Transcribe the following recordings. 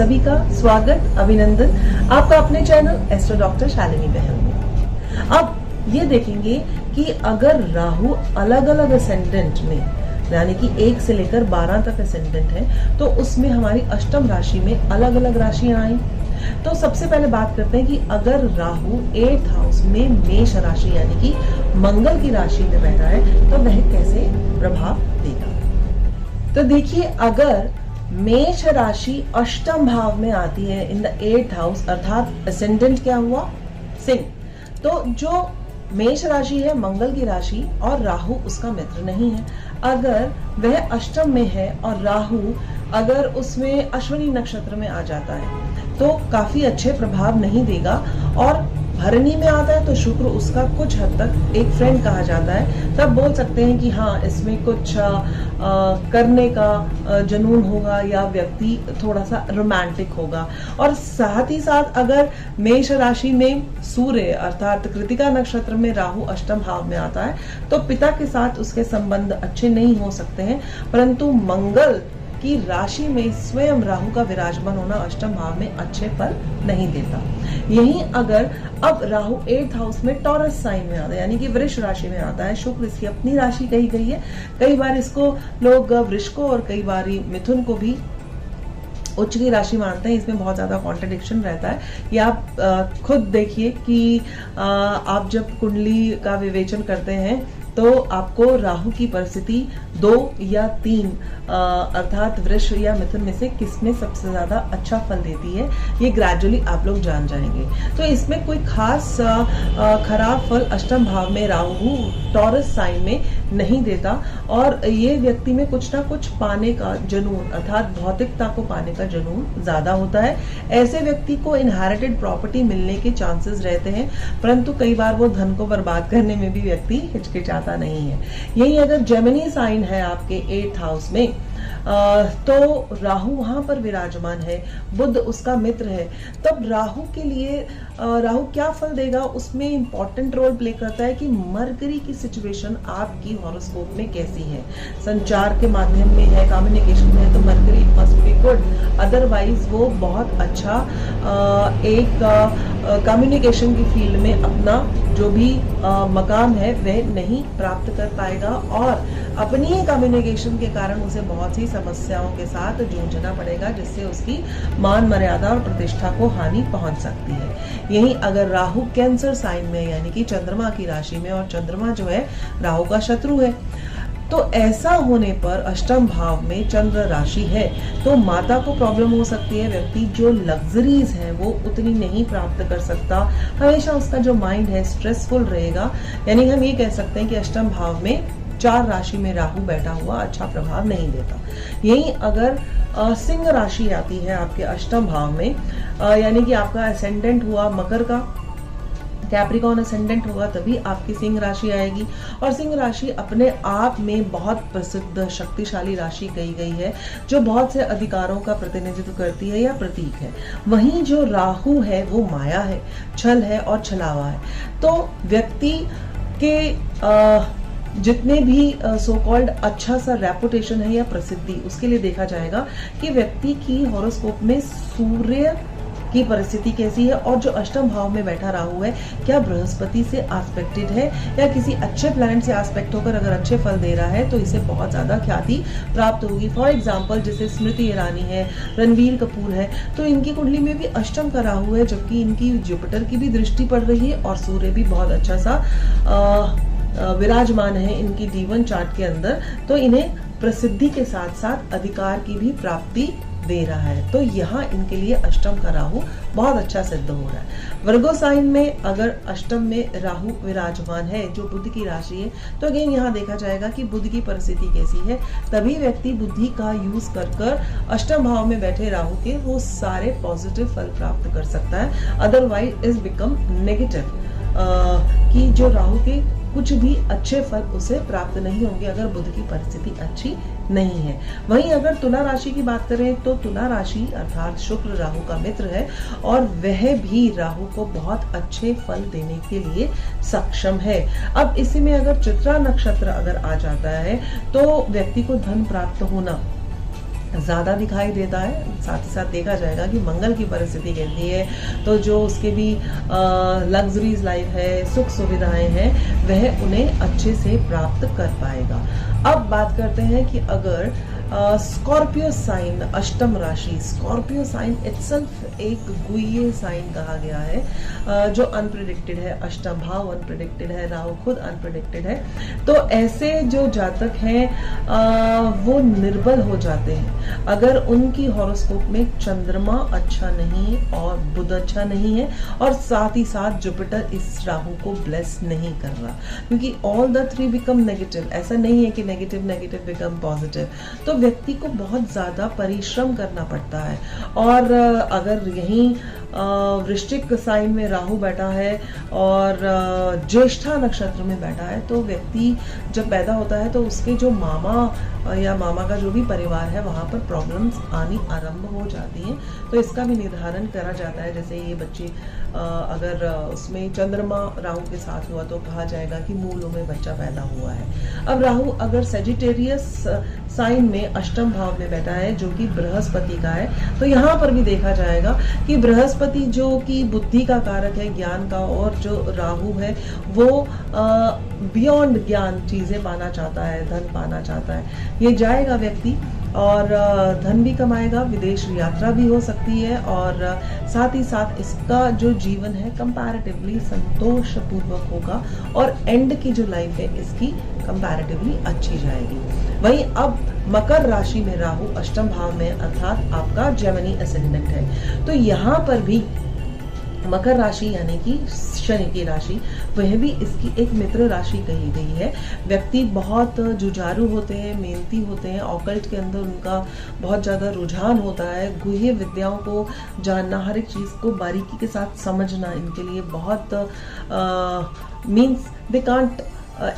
सभी का स्वागत, अभिनंदन आपका अपने चैनल एस्ट्रो डॉक्टर शालिनी बहन में। अब ये देखेंगे कि अगर राहु अलग अलग असेंडेंट में, यानी कि 1 से लेकर 12 तक असेंडेंट है, तो उसमें हमारी अष्टम राशि में अलग अलग राशियां आई। तो सबसे पहले बात करते हैं कि अगर राहु 8th हाउस में मेष राशि यानी कि मंगल की राशि में बैठा है तो वह कैसे प्रभाव देगा। तो देखिए, अगर मेष राशि अष्टम भाव में आती है इन द 8th हाउस, अर्थात असेंडेंट क्या हुआ, सिंह, तो जो मेष राशि है मंगल की राशि और राहु उसका मित्र नहीं है, अगर वह अष्टम में है और राहु अगर उसमें अश्विनी नक्षत्र में आ जाता है तो काफी अच्छे प्रभाव नहीं देगा। और भरणी में आता है तो शुक्र उसका कुछ हद तक एक फ्रेंड कहा जाता है, तब बोल सकते हैं कि हाँ इसमें कुछ करने का जुनून होगा या व्यक्ति थोड़ा सा रोमांटिक होगा। और साथ ही साथ अगर मेष राशि में सूर्य अर्थात कृतिका नक्षत्र में राहु अष्टम भाव में आता है तो पिता के साथ उसके संबंध अच्छे नहीं हो सकते हैं, परंतु मंगल की राशि में स्वयं राहु का विराजमान होना अष्टम भाव में अच्छे फल नहीं देता। यही अगर अब राहु 8th हाउस में टॉरस साइन में आता है यानी कि वृष राशि में आता है, शुक्र इसकी अपनी राशि कही गई है, कई बार इसको लोग वृष को और कई बार मिथुन को भी उच्च की राशि मानते हैं, इसमें बहुत ज्यादा कॉन्ट्रडिक्शन रहता है। ये आप खुद देखिए कि आप जब कुंडली का विवेचन करते हैं तो आपको राहु की परिस्थिति 2 या 3 अर्थात वृष या मिथुन में से किसमें सबसे ज्यादा अच्छा फल देती है, ये ग्रेजुअली आप लोग जान जाएंगे। तो इसमें कोई खास खराब फल अष्टम भाव में राहु टॉरस साइन में नहीं देता और ये व्यक्ति में कुछ ना कुछ पाने का जुनून अर्थात भौतिकता को पाने का जुनून ज्यादा होता है। ऐसे व्यक्ति को इनहेरिटेड प्रॉपर्टी मिलने के चांसेस रहते हैं, परंतु कई बार वो धन को बर्बाद करने में भी व्यक्ति हिचकिचाता नहीं है। यही अगर जेमिनी साइन है आपके 8th हाउस में तो राहु वहां पर विराजमान है, बुध उसका मित्र है, तब राहु के लिए राहु क्या फल देगा उसमें इंपॉर्टेंट रोल प्ले करता है कि मरकरी की सिचुएशन आपकी हॉरोस्कोप में कैसी है। संचार के माध्यम में है, कम्युनिकेशन में है तो mercury must be good, otherwise वो बहुत अच्छा एक कम्युनिकेशन की फील्ड में अपना जो भी मकाम है वह नहीं प्राप्त कर पाएगा और अपनी ही कम्युनिकेशन के कारण उसे बहुत सी समस्याओं के साथ जूझना पड़ेगा, जिससे उसकी मान मर्यादा और प्रतिष्ठा को हानि पहुंच सकती है। यही अगर राहु कैंसर साइन में यानी कि चंद्रमा की राशि में, और चंद्रमा जो है राहु का शत्रु है, तो ऐसा होने पर अष्टम भाव में चंद्र राशि है तो माता को प्रॉब्लम हो सकती है। व्यक्ति जो लग्जरीज है वो उतनी नहीं प्राप्त कर सकता, हमेशा उसका जो माइंड है स्ट्रेसफुल रहेगा। यानी हम ये कह सकते हैं कि अष्टम भाव में 4 राशि में राहु बैठा हुआ अच्छा प्रभाव नहीं देता। यही अगर सिंह राशि आती है आपके अष्टम भाव में, यानी कि आपका असेंडेंट हुआ मकर का, कैप्रिकॉर्न असेंडेंट होगा तभी आपकी सिंह राशि आएगी। और सिंह राशि अपने आप में बहुत प्रसिद्ध शक्तिशाली राशि कही गई है जो बहुत से अधिकारों का प्रतिनिधित्व करती है या प्रतीक है। वहीं जो राहु है वो माया है, छल है और छलावा है। तो व्यक्ति के जितने भी सो कॉल्ड अच्छा सा रेपुटेशन है या प्रसिद्धि, उसके लिए देखा जाएगा कि व्यक्ति की हॉरोस्कोप में सूर्य की परिस्थिति कैसी है और जो अष्टम भाव में बैठा राहु है क्या बृहस्पति से एस्पेक्टेड है या किसी अच्छे प्लैनेट से एस्पेक्ट होकर अगर अच्छे फल दे रहा है तो इसे बहुत ज्यादा ख्याति प्राप्त होगी। फॉर एग्जांपल जैसे स्मृति ईरानी है, रणवीर कपूर है, तो इनकी कुंडली में भी अष्टम का राहु है, जबकि इनकी जुपिटर की भी दृष्टि पड़ रही है और सूर्य भी बहुत अच्छा सा विराजमान है इनकी D1 चार्ट के अंदर, तो इन्हें प्रसिद्धि के साथ साथ अधिकार की भी प्राप्ति दे रहा है। तो यहाँ इनके लिए अष्टम का राहु बहुत अच्छा सिद्ध हो रहा है। वर्गो साइन में अगर अष्टम में राहु विराजमान है जो बुध की राशि है, तो अगेन यहाँ देखा जाएगा कि बुध की परिस्थिति कैसी है, तभी व्यक्ति बुद्धि का यूज कर अष्टम भाव में बैठे राहु के वो सारे पॉजिटिव फल प्राप्त कर सकता है। अदरवाइज इज बिकम नेगेटिव कि जो राहु के कुछ भी अच्छे फल उसे प्राप्त नहीं होंगे अगर बुध की परिस्थिति अच्छी नहीं है। वहीं अगर तुला राशि की बात करें तो तुला राशि अर्थात शुक्र राहु का मित्र है और वह भी राहु को बहुत अच्छे फल देने के लिए सक्षम है। अब इसी में अगर चित्रा नक्षत्र अगर आ जाता है तो व्यक्ति को धन प्राप्त होना ज़्यादा दिखाई देता है। साथ ही साथ देखा जाएगा कि मंगल की परिस्थिति कैसी है, तो जो उसके भी लग्जरीज लाइफ है, सुख सुविधाएं हैं, वह उन्हें अच्छे से प्राप्त कर पाएगा। अब बात करते हैं कि अगर स्कॉर्पियो साइन अष्टम राशि, स्कॉर्पियो साइन इटसेल्फ एक गुह्य साइन कहा गया है, जो अनप्रिडिक्टेड है, अष्टम भाव अनप्रिडिक्टेड है, राहु खुद अनप्रिडिक्टेड है। तो ऐसे जो जातक हैं वो निर्बल हो जाते हैं अगर उनकी हॉरोस्कोप में चंद्रमा अच्छा नहीं और बुध अच्छा नहीं है, और साथ ही साथ जुपिटर इस राहु को ब्लेस नहीं कर रहा, क्योंकि all the three become negative. ऐसा नहीं है कि नेगेटिव नेगेटिव बिकम पॉजिटिव, तो व्यक्ति को बहुत ज्यादा परिश्रम करना पड़ता है। और अगर यहीं वृश्चिक साइन में राहु बैठा है और ज्येष्ठा नक्षत्र में बैठा है, तो व्यक्ति जब पैदा होता है तो उसके जो मामा या मामा का जो भी परिवार है वहां पर प्रॉब्लम्स आनी आरंभ हो जाती हैं। तो इसका भी निर्धारण करा जाता है। जैसे ये बच्चे अगर उसमें चंद्रमा राहु के साथ हुआ तो कहा जाएगा कि मूलों में बच्चा पैदा हुआ है। अब राहु अगर सेजिटेरियस साइन में अष्टम भाव में बैठा है जो कि बृहस्पति का है, तो यहाँ पर भी देखा जाएगा कि बृहस्पति जो कि बुद्धि का कारक है, ज्ञान का, और जो राहु है वो बियॉन्ड ज्ञान चीजें पाना चाहता है, धन पाना चाहता है। ये जाएगा व्यक्ति और धन भी कमाएगा, विदेश यात्रा भी हो सकती है, और साथ ही साथ इसका जो जीवन है कंपैरेटिवली संतोष पूर्वक होगा, और एंड की जो लाइफ है इसकी कंपैरेटिवली अच्छी जाएगी। वहीं अब मकर राशि में राहु अष्टम भाव में, अर्थात आपका जेमिनी असेंडेंट है, तो यहाँ पर भी मकर राशि यानी कि शनि की राशि, वह भी इसकी एक मित्र राशि कही गई है। व्यक्ति बहुत जुझारू होते हैं, मेहनती होते हैं, ऑकल्ट के अंदर उनका बहुत ज्यादा रुझान होता है, गुह्य विद्याओं को जानना, हर एक चीज को बारीकी के साथ समझना इनके लिए बहुत means they can't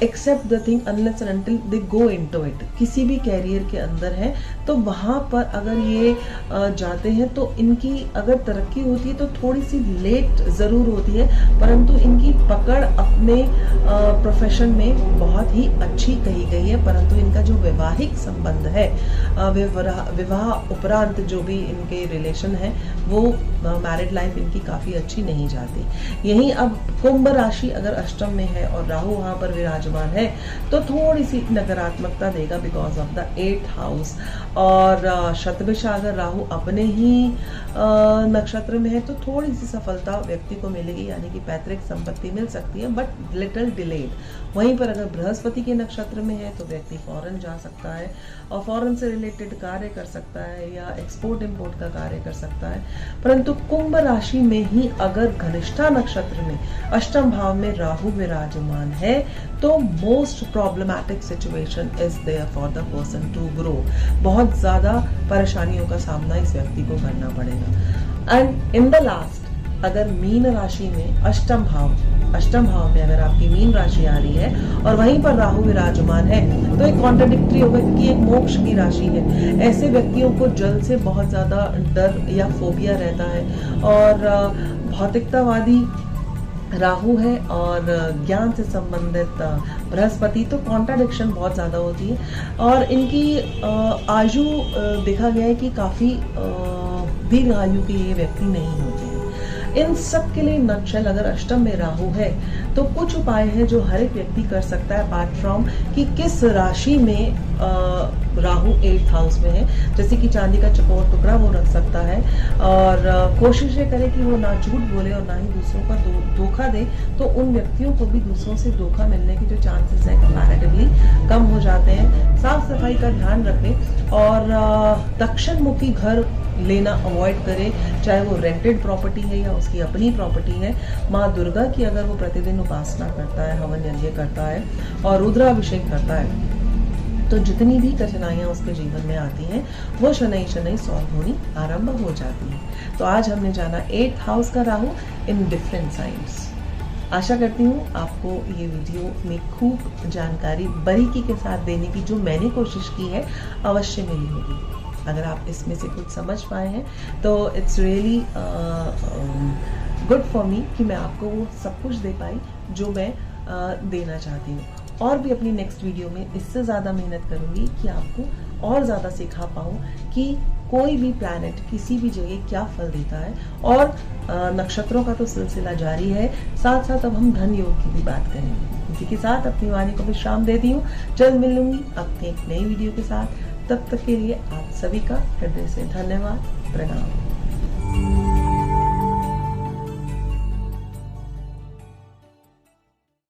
accept the thing unless and until they go into it. किसी भी कैरियर के अंदर है तो वहां पर अगर ये जाते हैं तो इनकी अगर तरक्की होती है तो थोड़ी सी लेट जरूर होती है, परंतु इनकी पकड़ अपने प्रोफेशन में बहुत ही अच्छी कही गई है। परंतु इनका जो वैवाहिक संबंध है, विवाह उपरांत जो भी इनके रिलेशन है, वो मैरिड लाइफ इनकी काफी अच्छी नहीं जाती। यही अब कुंभ राशि अगर अष्टम में है और राहु वहां पर विराजमान है तो थोड़ी सी नकारात्मकता देगा because of the 8th house. और शतभिषा अगर राहु अपने ही नक्षत्र में है तो थोड़ी सी सफलता व्यक्ति को मिलेगी, यानी कि पैतृक संपत्ति मिल सकती है, बट लिटिल डिलेड। वहीं पर अगर बृहस्पति के नक्षत्र में है तो व्यक्ति फॉरेन जा सकता है और फॉरेन से रिलेटेड कार्य कर सकता है या एक्सपोर्ट इंपोर्ट का कार्य कर सकता है। परंतु कुंभ राशि में ही अगर घनिष्ठा नक्षत्र में अष्टम भाव में राहु विराजमान है तो most problematic situation is there for the person to grow. बहुत ज्यादा परेशानियों का सामना इस व्यक्ति को करना पड़ेगा। एंड इन द लास्ट अगर मीन राशि में अष्टम भाव में अगर आपकी मीन राशि आ रही है और वहीं पर राहु विराजमान है तो एक कॉन्ट्राडिक्टरी होगा, क्योंकि एक मोक्ष की राशि है। ऐसे व्यक्तियों को जल से बहुत ज्यादा डर या फोबिया रहता है, और भौतिकतावादी राहु है और ज्ञान से संबंधित बृहस्पति, तो कॉन्ट्राडिक्शन बहुत ज्यादा होती है। और इनकी आयु देखा गया है कि काफी दीर्घ आयु के ये व्यक्ति नहीं होते हैं। इन सब के लिए नक्शल अगर अष्टम में राहु है तो कुछ उपाय है जो हर एक व्यक्ति कर सकता है, अपार्ट फ्रॉम कि किस राशि में राहु 8th हाउस में है। जैसे कि चांदी का चकोर टुकड़ा वो रख सकता है, और कोशिश ये करे कि वो ना झूठ बोले और ना ही दूसरों का धोखा दे, तो उन व्यक्तियों को भी दूसरों से धोखा मिलने के जो चांसेस है कंपैरेटिवली कम हो जाते हैं। साफ सफाई का ध्यान रखें और दक्षिण मुखी घर लेना अवॉइड करें, चाहे वो रेंटेड प्रॉपर्टी है या उसकी अपनी प्रॉपर्टी है। माँ दुर्गा की अगर वो प्रतिदिन उपासना करता है, हवन यज्ञ करता है और रुद्राभिषेक करता है, तो जितनी भी कठिनाइयां उसके जीवन में आती हैं वो शनै सॉल्व होनी आरंभ हो जाती है। तो आज हमने जाना 8th हाउस का राहु इन डिफरेंट साइंस। आशा करती हूँ आपको ये वीडियो में खूब जानकारी बारीकी के साथ देने की जो मैंने कोशिश की है अवश्य मिली होगी। अगर आप इसमें से कुछ समझ पाए हैं तो it's really good for me कि मैं आपको वो सब कुछ दे पाई जो मैं देना चाहती हूँ। और भी अपनी नेक्स्ट वीडियो में इससे ज़्यादा मेहनत करूँगी कि आपको और ज्यादा सिखा पाऊं कि कोई भी प्लैनेट किसी भी जगह क्या फल देता है। और नक्षत्रों का तो सिलसिला जारी है, साथ साथ अब हम धन योग की भी बात करेंगे। इसी के साथ अपनी वाणी को विश्राम देती हूँ। जल्द मिलूंगी अपने एक नई वीडियो के साथ। तब तक के लिए आप सभी का हृदय से धन्यवाद, प्रणाम।